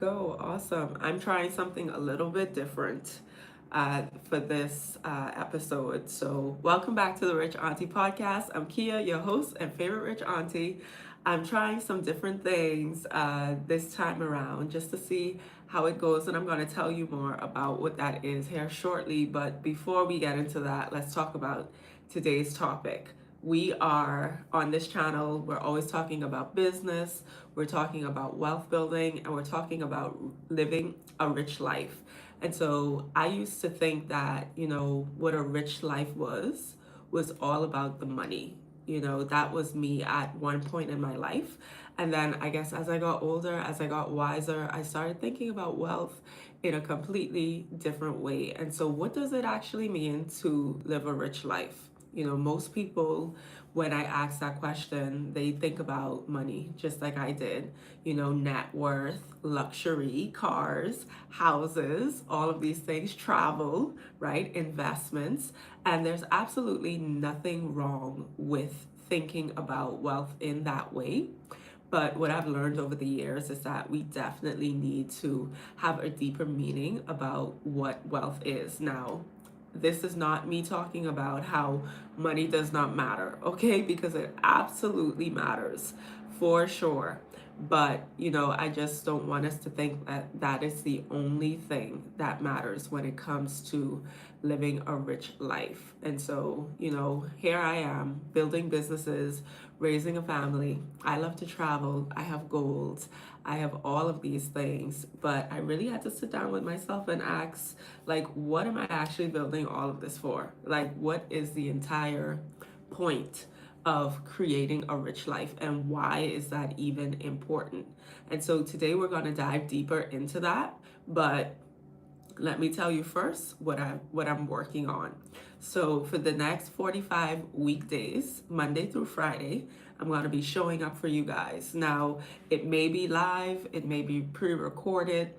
Go, awesome. I'm trying something a little bit different for this episode. So, welcome back to the Rich Auntie Podcast. I'm Kia, your host and favorite Rich Auntie. I'm trying some different things this time around just to see how it goes, and I'm going to tell you more about what that is here shortly. But before we get into that, let's talk about today's topic. We are on this channel, we're always talking about business, we're talking about wealth building, and we're talking about living a rich life. And so I used to think that, what a rich life was all about the money. That was me at one point in my life. And then I guess as I got older, as I got wiser, I started thinking about wealth in a completely different way. And so, what does it actually mean to live a rich life? Most people, when I ask that question, they think about money, just like I did. Net worth, luxury, cars, houses, all of these things, travel, right? Investments. And there's absolutely nothing wrong with thinking about wealth in that way. But what I've learned over the years is that we definitely need to have a deeper meaning about what wealth is. Now, this is not me talking about how money does not matter, okay? Because it absolutely matters for sure. But, I just don't want us to think that that is the only thing that matters when it comes to living a rich life. And so, here I am building businesses, raising a family. I love to travel. I have goals. I have all of these things. But I really had to sit down with myself and ask, like, what am I actually building all of this for? Like, what is the entire point of creating a rich life, and why is that even important? And so today we're going to dive deeper into that. But let me tell you first what I'm working on. So for the next 45 weekdays, Monday through Friday, I'm going to be showing up for you guys. Now, it may be live, it may be pre-recorded,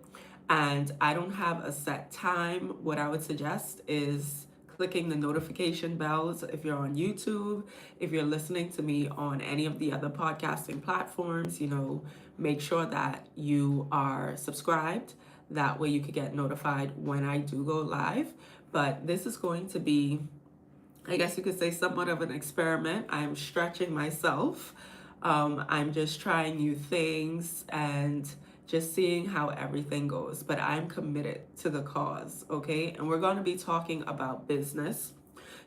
and I don't have a set time. What I would suggest is clicking the notification bells if you're on YouTube, if you're listening to me on any of the other podcasting platforms, make sure that you are subscribed. That way you could get notified when I do go live. But this is going to be, I guess you could say, somewhat of an experiment. I'm stretching myself. I'm just trying new things and just seeing how everything goes. But I'm committed to the cause, okay? And we're going to be talking about business.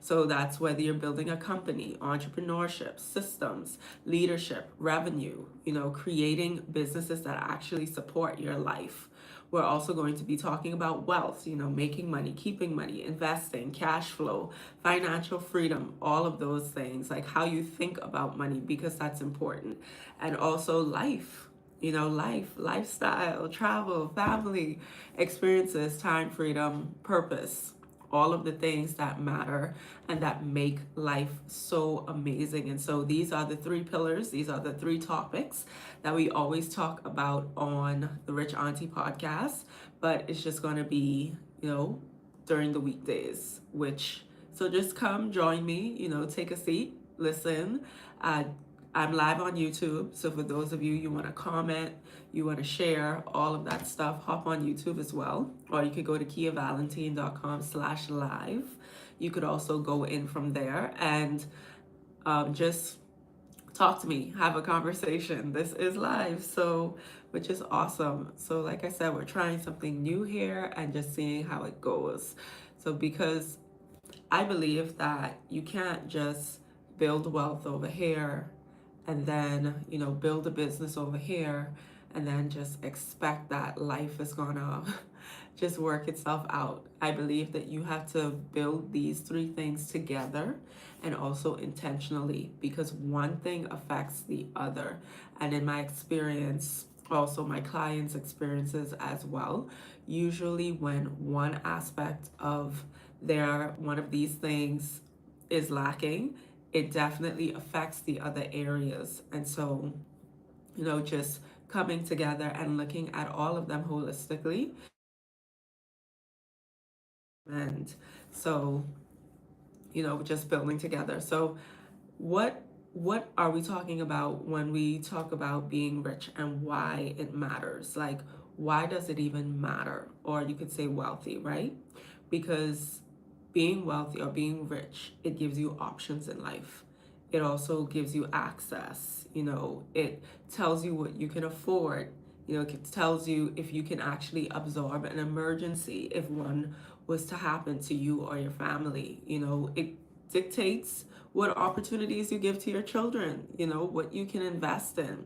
So that's whether you're building a company, entrepreneurship, systems, leadership, revenue, creating businesses that actually support your life. We're also going to be talking about wealth, making money, keeping money, investing, cash flow, financial freedom, all of those things, like how you think about money, because that's important. And also life, lifestyle, travel, family, experiences, time, freedom, purpose, all of the things that matter and that make life so amazing. And so these are the three pillars, these are the three topics that we always talk about on the Rich Auntie podcast, but it's just going to be, during the weekdays, so just come join me, take a seat, listen. Uh, I'm live on YouTube, so for those of you want to comment, you want to share, all of that stuff, hop on YouTube as well. Or you could go to kiavalentine.com/live. You could also go in from there and just talk to me, have a conversation. This is live, so which is awesome. So like I said, we're trying something new here and just seeing how it goes. So because I believe that you can't just build wealth over here and then, build a business over here and then just expect that life is gonna just work itself out. I believe that you have to build these three things together and also intentionally, because one thing affects the other. And in my experience, also my clients' experiences as well, usually when one aspect of one of these things is lacking, it definitely affects the other areas. And so, just coming together and looking at all of them holistically. And so, just building together. So what are we talking about when we talk about being rich and why it matters? Like, why does it even matter? Or you could say wealthy, right? Because being wealthy or being rich, it gives you options in life. It also gives you access. It tells you what you can afford. It tells you if you can actually absorb an emergency if one was to happen to you or your family. It dictates what opportunities you give to your children, what you can invest in,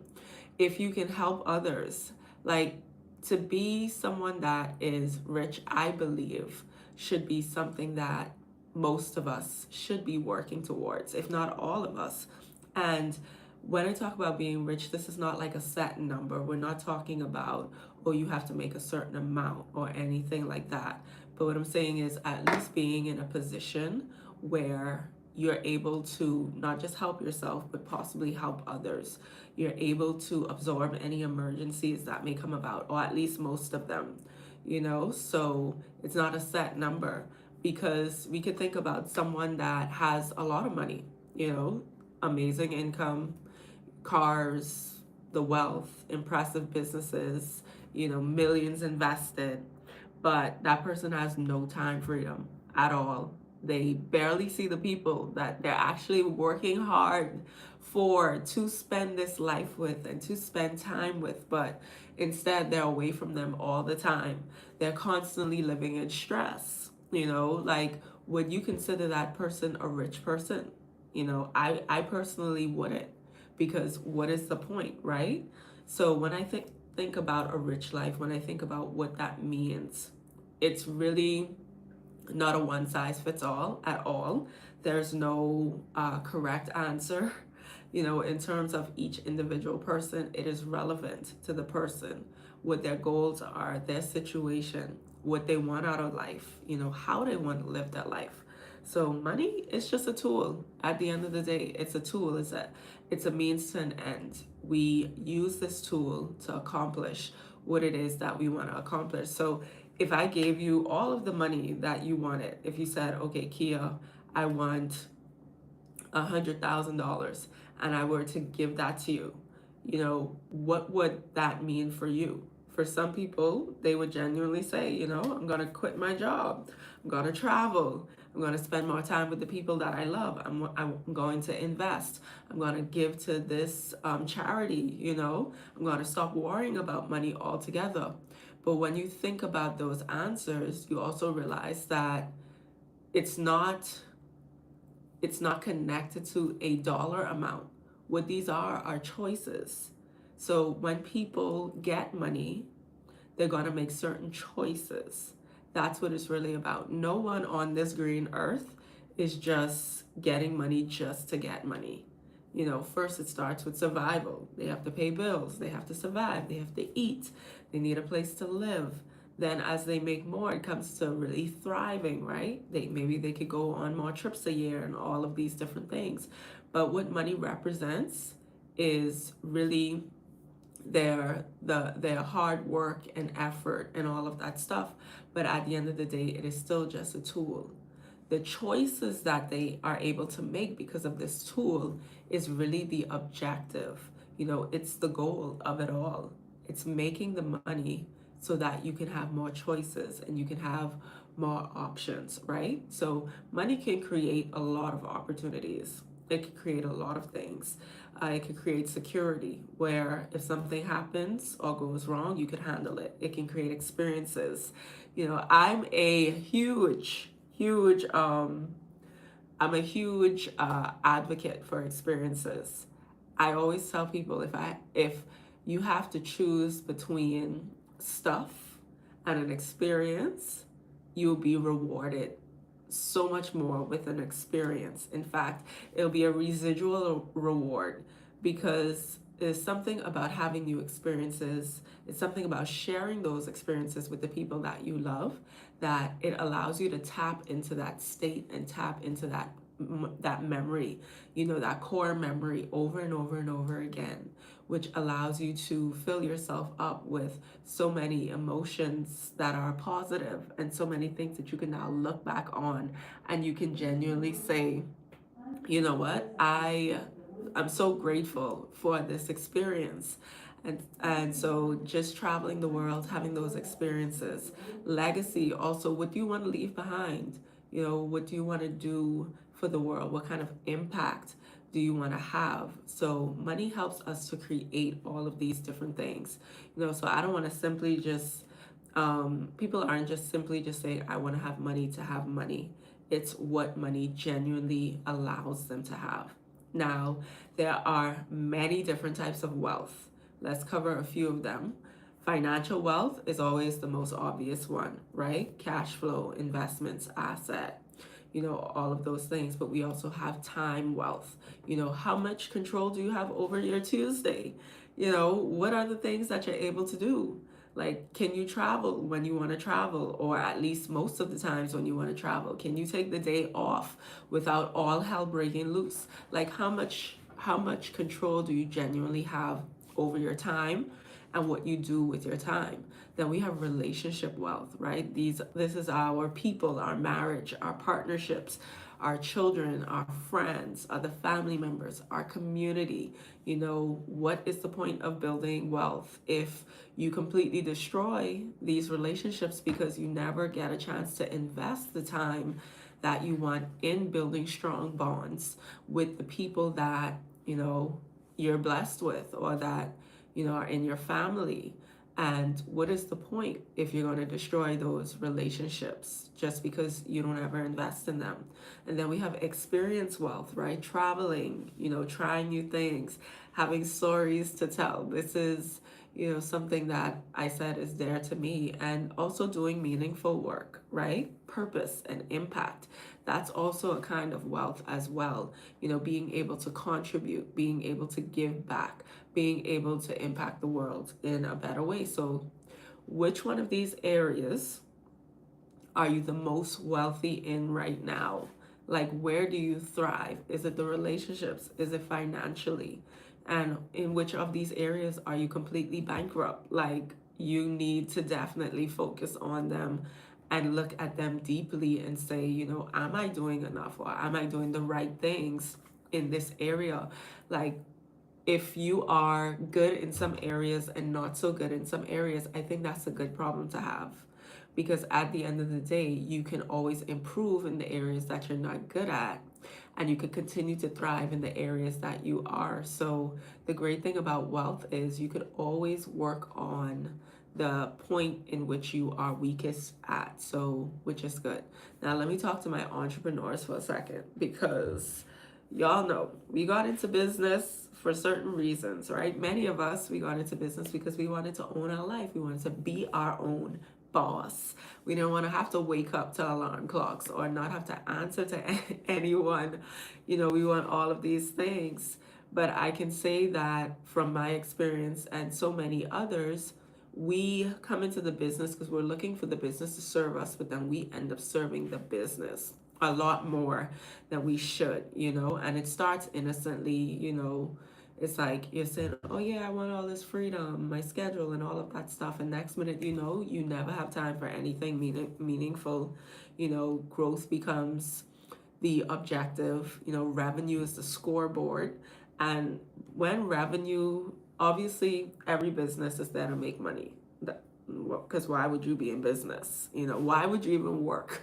if you can help others. Like, to be someone that is rich, I believe, should be something that most of us should be working towards, if not all of us. And when I talk about being rich, this is not like a set number. We're not talking about, oh, you have to make a certain amount or anything like that. But what I'm saying is at least being in a position where you're able to not just help yourself, but possibly help others. You're able to absorb any emergencies that may come about, or at least most of them, So it's not a set number, because we could think about someone that has a lot of money, amazing income, cars, the wealth, impressive businesses, millions invested, but that person has no time freedom at all. They barely see the people that they're actually working hard for to spend this life with and to spend time with, but instead they're away from them all the time. They're constantly living in stress. Like, would you consider that person a rich person? I personally wouldn't, because what is the point, right? So when I think about a rich life, when I think about what that means, it's really not a one size fits all at all. There's no correct answer. In terms of each individual person, it is relevant to the person, what their goals are, their situation, what they want out of life, how they want to live their life. So money is just a tool. At the end of the day, it's a tool. It's a means to an end. We use this tool to accomplish what it is that we want to accomplish. So if I gave you all of the money that you wanted, if you said, okay, Kia, I want $100,000, and I were to give that to you, what would that mean for you? For some people, they would genuinely say, I'm going to quit my job. I'm going to travel. I'm going to spend more time with the people that I love. I'm going to invest. I'm going to give to this charity, I'm going to stop worrying about money altogether. But when you think about those answers, you also realize that it's not connected to a dollar amount. What these are choices. So when people get money, they're going to make certain choices. That's what it's really about. No one on this green earth is just getting money just to get money. First it starts with survival. They have to pay bills, they have to survive, they have to eat, they need a place to live. Then as they make more, it comes to really thriving, right? Maybe they could go on more trips a year and all of these different things. But what money represents is really their hard work and effort and all of that stuff. But at the end of the day, it is still just a tool. The choices that they are able to make because of this tool is really the objective. It's the goal of it all. It's making the money so that you can have more choices and you can have more options, right? So money can create a lot of opportunities. It can create a lot of things. It can create security, where if something happens or goes wrong, you can handle it. It can create experiences. I'm a huge advocate for experiences. I always tell people, if you have to choose between stuff and an experience, you'll be rewarded so much more with an experience. In fact, it'll be a residual reward, because there's something about having new experiences. It's something about sharing those experiences with the people that you love, that it allows you to tap into that state and tap into that memory, that core memory over and over and over again, which allows you to fill yourself up with so many emotions that are positive and so many things that you can now look back on, and you can genuinely say, you know what, I'm so grateful for this experience. And so just traveling the world, having those experiences. Legacy also, what do you want to leave behind? What do you want to do for the world? What kind of impact do you want to have? So money helps us to create all of these different things. So I don't want to simply just people aren't just simply just saying, I want to have money. It's what money genuinely allows them to have. Now, there are many different types of wealth. Let's cover a few of them. Financial wealth is always the most obvious one, right? Cash flow, investments, asset, all of those things. But we also have time wealth. How much control do you have over your Tuesday? What are the things that you're able to do? Like, can you travel when you want to travel, or at least most of the times when you want to travel? Can you take the day off without all hell breaking loose? Like, how much control do you genuinely have over your time and what you do with your time? Then we have relationship wealth, right? This is our people, our marriage, our partnerships, our children, our friends, other family members, our community. What is the point of building wealth if you completely destroy these relationships because you never get a chance to invest the time that you want in building strong bonds with the people that, you're blessed with, or that, are in your family? And what is the point if you're going to destroy those relationships just because you don't ever invest in them? And then we have experience wealth, right? Traveling, trying new things, having stories to tell. This is, something that I said is dear to me. And also doing meaningful work, right? Purpose and impact. That's also a kind of wealth as well. Being able to contribute, being able to give back, being able to impact the world in a better way. So, which one of these areas are you the most wealthy in right now? Like, where do you thrive? Is it the relationships? Is it financially? And in which of these areas are you completely bankrupt? Like, you need to definitely focus on them and look at them deeply and say, am I doing enough, or am I doing the right things in this area? Like, if you are good in some areas and not so good in some areas, I think that's a good problem to have. Because at the end of the day, you can always improve in the areas that you're not good at, and you can continue to thrive in the areas that you are. So, the great thing about wealth is you could always work on the point in which you are weakest at. So, which is good. Now, let me talk to my entrepreneurs for a second, because y'all know we got into business for certain reasons, right? Many of us, we got into business because we wanted to own our life. We wanted to be our own boss. We didn't want to have to wake up to alarm clocks or not have to answer to anyone. We want all of these things. But I can say that from my experience and so many others, we come into the business because we're looking for the business to serve us, but then we end up serving the business a lot more than we should, and it starts innocently. It's like you're saying, oh yeah, I want all this freedom, my schedule and all of that stuff, and next minute, you never have time for anything meaningful. Growth becomes the objective. Revenue is the scoreboard. And when revenue, obviously every business is there to make money, because why would you be in business? Why would you even work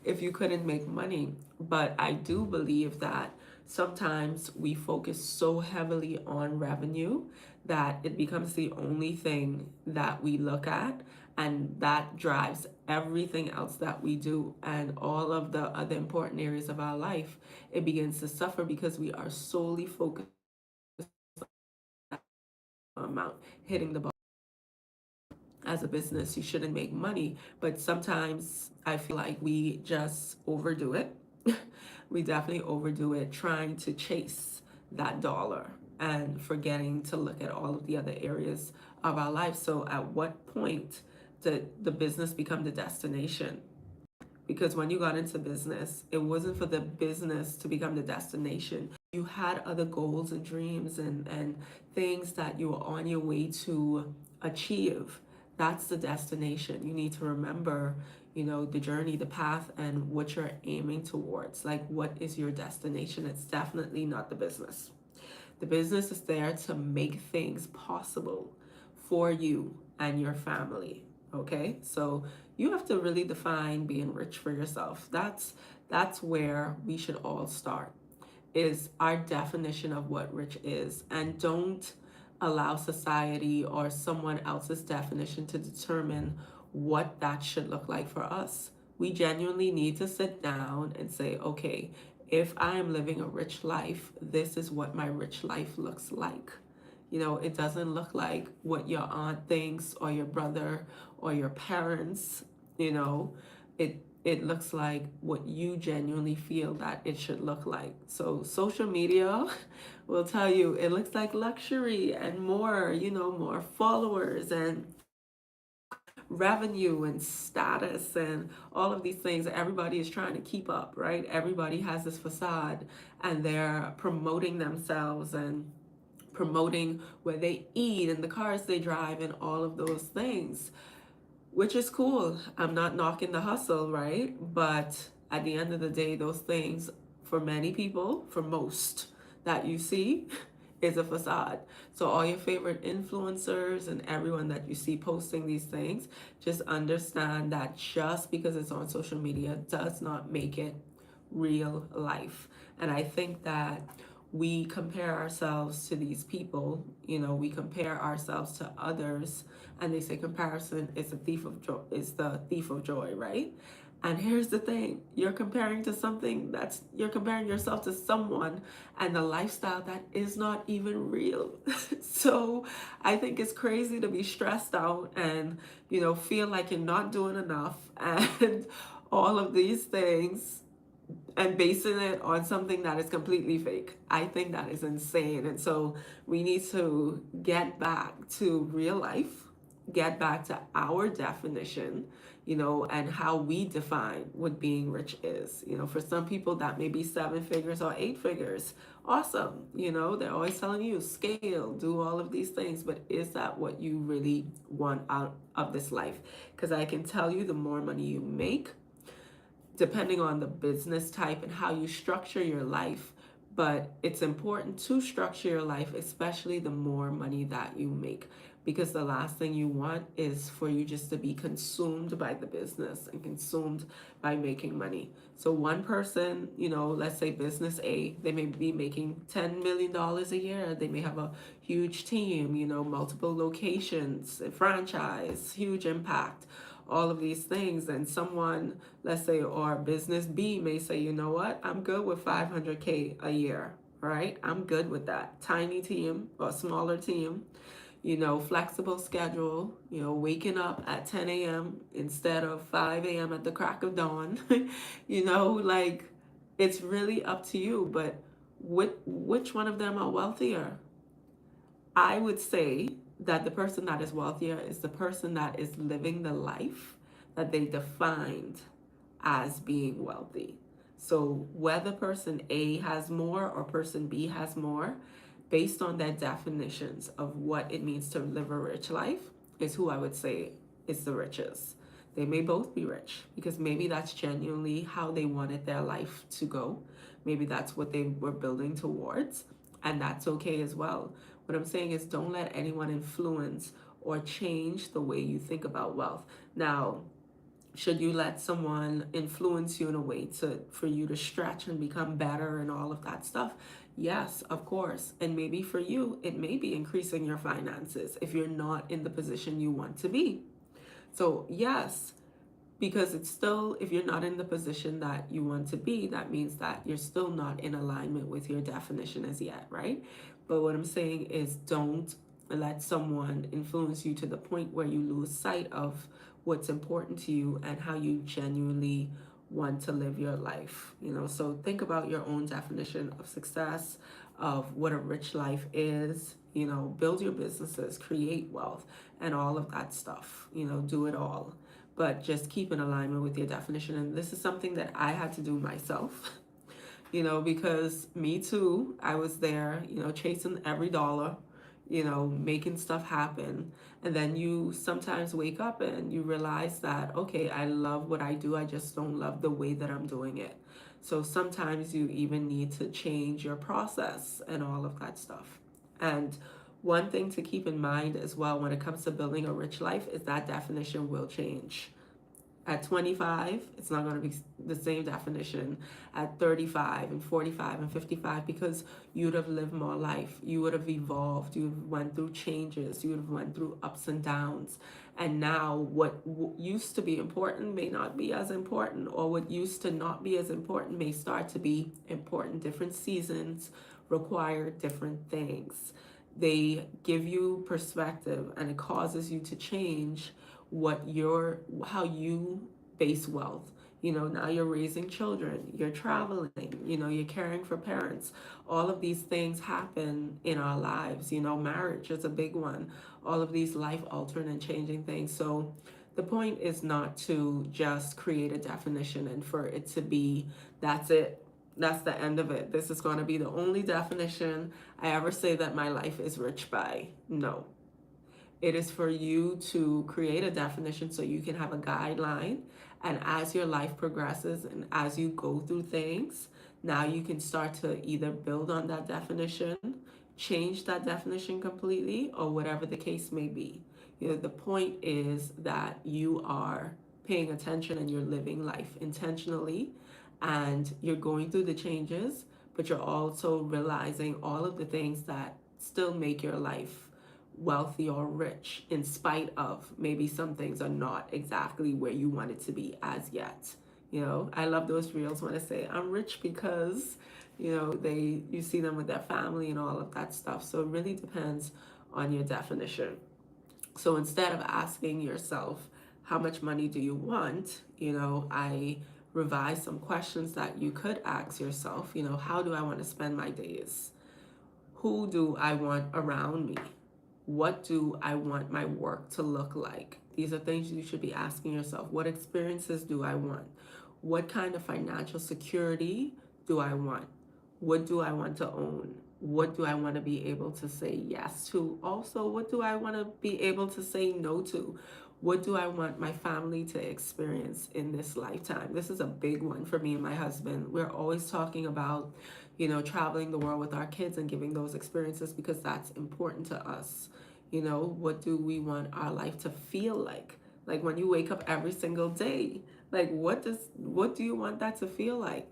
if you couldn't make money? But I do believe that sometimes we focus so heavily on revenue that it becomes the only thing that we look at, and that drives everything else that we do, and all of the other important areas of our life, it begins to suffer because we are solely focused on amount hitting the ball. As a business, you shouldn't make money, but sometimes I feel like we just overdo it. We definitely overdo it, trying to chase that dollar and forgetting to look at all of the other areas of our life. So at what point did the business become the destination? Because when you got into business, it wasn't for the business to become the destination. You had other goals and dreams and things that you were on your way to achieve. That's the destination. You need to remember, the journey, the path, and what you're aiming towards. Like, what is your destination? It's definitely not the business. The business is there to make things possible. for you and your family. Okay, so you have to really define being rich for yourself. That's where we should all start, is our definition of what rich is, and don't allow society or someone else's definition to determine what that should look like for us. We genuinely need to sit down and say, okay, if I am living a rich life, this is what my rich life looks like. It doesn't look like what your aunt thinks or your brother or your parents. you know it looks like what you genuinely feel that it should look like. So social media will tell you it looks like luxury and more, more followers and revenue and status and all of these things. Everybody is trying to keep up, right? Everybody has this facade, and they're promoting themselves and promoting where they eat and the cars they drive and all of those things, which is cool. I'm not knocking the hustle, right? But at the end of the day, those things, for many people, for most that you see, is a facade. So all your favorite influencers and everyone that you see posting these things, just understand that just because it's on social media does not make it real life. And I think that we compare ourselves to these people, we compare ourselves to others, and they say comparison is the thief of joy, right? And here's the thing, you're comparing yourself to someone and the lifestyle that is not even real. So I think it's crazy to be stressed out and, feel like you're not doing enough and all of these things, and basing it on something that is completely fake. I think that is insane. And so we need to get back to real life, get back to our definition, and how we define what being rich is. For some people, that may be 7 figures or 8 figures. Awesome. They're always telling you scale, do all of these things. But is that what you really want out of this life? Because I can tell you, the more money you make, depending on the business type and how you structure your life, but it's important to structure your life, especially the more money that you make, because the last thing you want is for you just to be consumed by the business and consumed by making money. So one person, let's say business A, they may be making $10 million a year. They may have a huge team, multiple locations, a franchise, huge impact, all of these things. And someone, let's say, or business B may say, you know what, I'm good with 500K a year, right? I'm good with that. Tiny team or smaller team, flexible schedule, waking up at 10 a.m. instead of 5 a.m. at the crack of dawn. Like, it's really up to you. But which one of them are wealthier? I would say that the person that is wealthier is the person that is living the life that they defined as being wealthy. So whether person A has more or person B has more, based on their definitions of what it means to live a rich life, is who I would say is the richest. They may both be rich because maybe that's genuinely how they wanted their life to go. Maybe that's what they were building towards, and that's okay as well. What I'm saying is, don't let anyone influence or change the way you think about wealth. Now, should you let someone influence you in a way for you to stretch and become better and all of that stuff? Yes, of course. And maybe for you, it may be increasing your finances if you're not in the position you want to be. So yes, because it's still, if you're not in the position that you want to be, that means that you're still not in alignment with your definition as yet, right? But what I'm saying is, don't let someone influence you to the point where you lose sight of what's important to you and how you genuinely want to live your life. So think about your own definition of success, of what a rich life is. Build your businesses, create wealth, and all of that stuff. Do it all, but just keep in alignment with your definition. And this is something that I had to do myself, because me too, I was there, chasing every dollar, making stuff happen. And then you sometimes wake up and you realize that, okay, I love what I do, I just don't love the way that I'm doing it. So sometimes you even need to change your process and all of that stuff. And One thing to keep in mind as well when it comes to building a rich life is that definition will change. At 25, it's not going to be the same definition at 35 and 45 and 55, because you would have lived more life. You would have evolved. You would have went through changes. You would have went through ups and downs. And now what used to be important may not be as important, or what used to not be as important may start to be important. Different seasons require different things. They give you perspective, and it causes you to change how you base wealth. Now you're raising children, you're traveling, you're caring for parents. All of these things happen in our lives. Marriage is a big one. All of these life altering and changing things. So the point is not to just create a definition and for it to be, that's it. That's the end of it. This is going to be the only definition I ever say that my life is rich by. No, it is for you to create a definition so you can have a guideline. And as your life progresses and as you go through things, now you can start to either build on that definition, change that definition completely, or whatever the case may be. The point is that you are paying attention and you're living life intentionally, and you're going through the changes, but you're also realizing all of the things that still make your life wealthy or rich, in spite of maybe some things are not exactly where you want it to be as yet. I love those reels when I say I'm rich because you see them with their family and all of that stuff. So it really depends on your definition. So instead of asking yourself how much money do you want, I revise some questions that you could ask yourself. How do I want to spend my days? Who do I want around me? What do I want my work to look like? These are things you should be asking yourself. What experiences do I want? What kind of financial security do I want? What do I want to own? What do I want to be able to say yes to? Also, what do I want to be able to say no to? What do I want my family to experience in this lifetime? This is a big one for me and my husband. We're always talking about, traveling the world with our kids and giving those experiences because that's important to us. What do we want our life to feel like? Like when you wake up every single day, like what do you want that to feel like?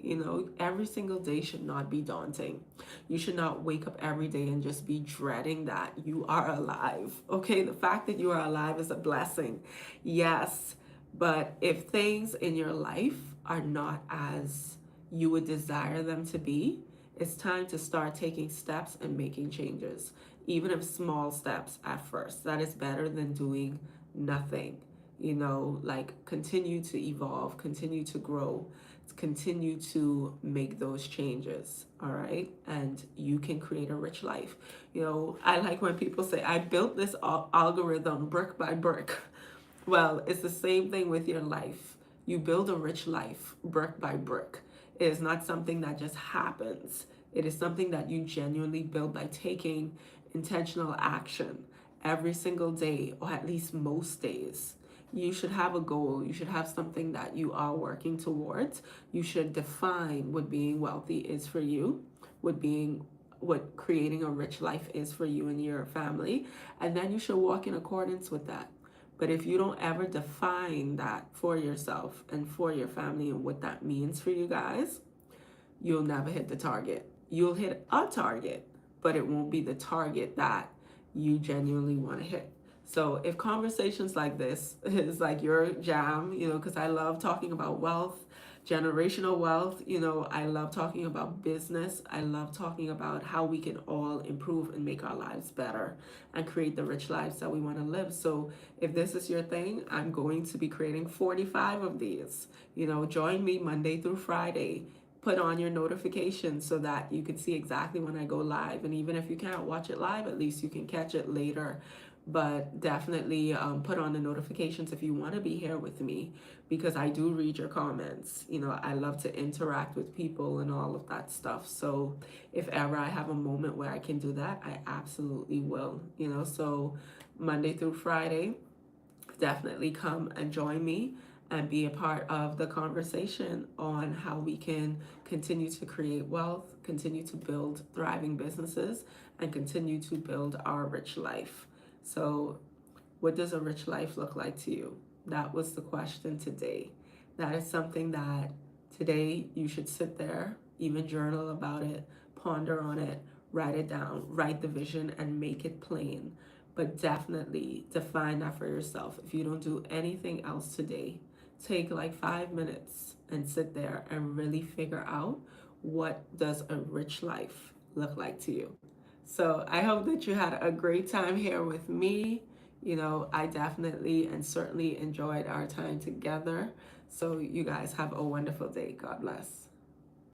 Every single day should not be daunting. You should not wake up every day and just be dreading that you are alive. Okay, the fact that you are alive is a blessing. Yes, but if things in your life are not as you would desire them to be, it's time to start taking steps and making changes, even if small steps at first. That is better than doing nothing. Like continue to evolve, continue to grow, continue to make those changes. All right. And you can create a rich life. I like when people say, I built this algorithm brick by brick. Well, it's the same thing with your life. You build a rich life brick by brick. It is not something that just happens. It is something that you genuinely build by taking intentional action every single day, or at least most days. You should have a goal. You should have something that you are working towards. You should define what being wealthy is for you, what creating a rich life is for you and your family, and then you should walk in accordance with that. But if you don't ever define that for yourself and for your family and what that means for you guys, you'll never hit the target. You'll hit a target, but it won't be the target that you genuinely want to hit. So if conversations like this is like your jam, because I love talking about wealth, generational wealth, I love talking about business. I love talking about how we can all improve and make our lives better and create the rich lives that we want to live. So if this is your thing, I'm going to be creating 45 of these. Join me Monday through Friday. Put on your notifications so that you can see exactly when I go live. And even if you can't watch it live, at least you can catch it later. But definitely put on the notifications if you want to be here with me, because I do read your comments. I love to interact with people and all of that stuff. So if ever I have a moment where I can do that, I absolutely will. So Monday through Friday, definitely come and join me. and be a part of the conversation on how we can continue to create wealth, continue to build thriving businesses, and continue to build our rich life. So, what does a rich life look like to you? That was the question today. That is something that today you should sit there, even journal about it, ponder on it, write it down, write the vision, and make it plain. But definitely define that for yourself. If you don't do anything else today, take like 5 minutes and sit there and really figure out, what does a rich life look like to you. So I hope that you had a great time here with me. I definitely and certainly enjoyed our time together. So you guys have a wonderful day. God bless.